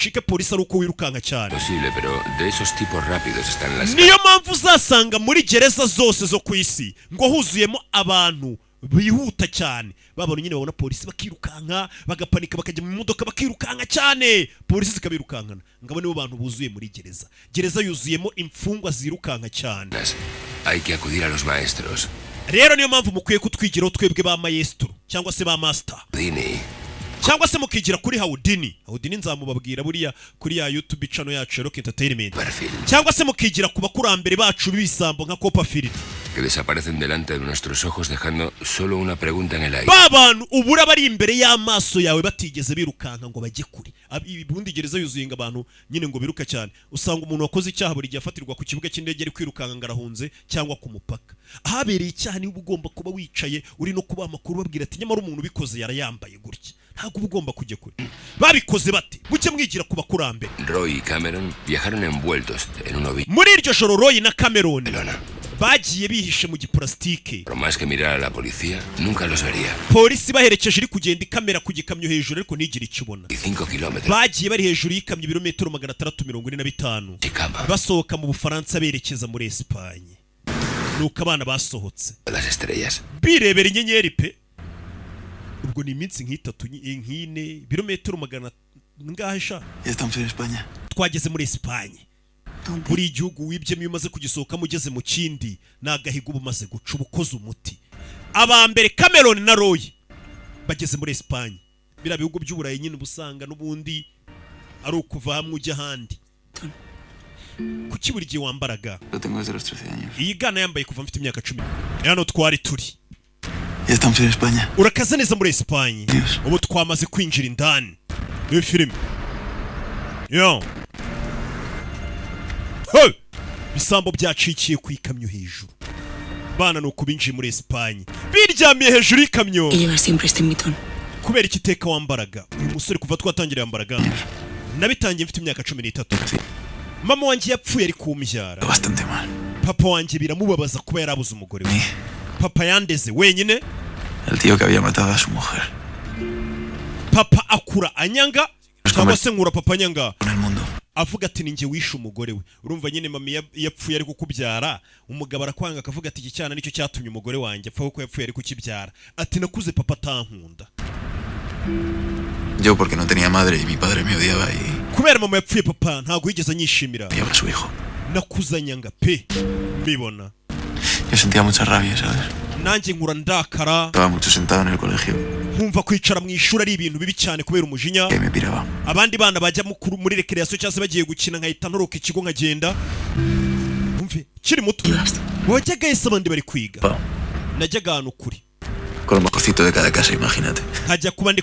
Chike polisi ari uko wirukanka cyane. Posible, pero de esos tipos rápidos están las. Niyo mpamvu uzasanga muri gereza zose zo ku isi ngo huzuyemo abantu bihuta cyane. Babona nyine babona polisi bakirukanka, bagapanika bakajya mu modoka bakirukanka cyane. Polisi zikabirukankana. Ngabo nibo bantu buzuye muri gereza. Gereza yuzuyemo imfungwa zirukanka cyane. Hay que acudir a los maestros. Rero niyo mpamvu mukwiye kutwigiraho twebwe ba maestro cyangwa se ba master. Dini. Cyangwa se mukigira kuri Hawdini. Hawdini nzamubabwira buriya kuri ya YouTube channel yacu Rock Entertainment. Cyangwa se mukigira ku bakurambere bacu bibisambo nka Copperfield. Que desaparecen delante de nuestros ojos dejando solo una pregunta en el aire. Babantu ubura bari imbere y'amaso yawe batigeze birukanka ngo bajye kuri. Ibundi gereza yuzuyenga abantu nyine ngo biruka cyane. Usanga umuntu wakoze icyaha buri gihe afatirwa ku kibuga cy'indege ari kwirukanka ngarahunze cyangwa ku mupaka. Ahabereye icyaha ni ugomba kuba wicaye uri no kuba amakuru babwira ati nyamara umuntu bikoze yarayambaye gutya. Ntabwo ugomba kujya kuri. Babikoze bate? Mucye mwigira ku bakurambere. Roy y Cameron viajaron envueltos en un ovillo. Muri iryo joro Roy na Cameron bagiye bihishe mu giplastike. Por más que mirara a la policía, nunca los vería. Polisi baherekeje iri kugenda ikamera ku gikamyo hejuru ariko ntigire ikibona. 5 kilómetros. Bagiye bari hejuru y'ikamyo ibirometero 645. Basohoka mu Bufaransa berekeza muri Espagne. Nuko abana basohotse. Las estrellas. Birebera inyenyeri pe. Ubwo ni iminsi nk'itatu nk'ine birometero 100 ngahisha. Ya estamos en España. Twageze muri Espagne. Buri gihugu wibyemye umaze kugisohoka mugeze mu kindi nagahigo bumaze guca ubukoze umuti. Abambere Cameron na Roy bageze muri Espagne. Bira bihugu by'uburayi nyine busanga n'ubundi ari ukuva hamwe ujya handi. Kuki buri gihe wambaraga? Lo tengo desde los 13 años. Iyi gana yambaye kuva mfite imyaka 10. Hano twari turi. Ya estamos en España. Urakaza neza muri Espagne. Ubu twamaze kwinjira indani. Iyo film. Yo. Hey! Bisambo byacikiye ku ikamyo hejuru. Bana no kubinjiye muri Espagne. Biryamiye hejuru y'ikamyo. Lleva siempre este mitón. Kubera ikiteka wambaraga. Uyu musore kuva twatangira yambaraga. Nabitangiye mfite imyaka 13. Mama wanjye yapfuye ari kumbyara. Bastante mal. Papa wanjye biramubabaza kuba yarabuze umugore we. Papa yandeze wenyine. El tío que había matado a su mujer. Papa akura anyanga. Cyangwa se nkura papa anyanga. En el mundo. Avuga ati ninjye wishe umugore we. Urumva nyine mama yapfuye ari kukubyara, umugabo arakwanga akavuga ati iki cyana nicyo cyatumye umugore wanjye apfa kuko yapfuye ari kukibyara. Ati nakuze papa tankunda. Yo porque no tenía madre y mi padre me odiaba y kubera mama yapfuye papa ntago yigeze anyishimira. odiaba a su hijo. Nakuzanyanga pe. Mbibona. Yo sentía mucha rabia, ¿sabes? Nanjye nkura ndakara. Estaba mucho sentado en el colegio. Nkumva kwicara mu ishuri ari ibintu bibi cyane kubera umujinya. Que me piraba. Abandi bana bajya muri recreation cyangwa se bagiye gukina nkahita ntoroka ikigo nkagenda. Umve kiri muto. Wajyaga ese abandi bari kwiga. Najyaga ahantu kuri. Con lo mejorcito de cada casa, imagínate. Nkajya kuba ndi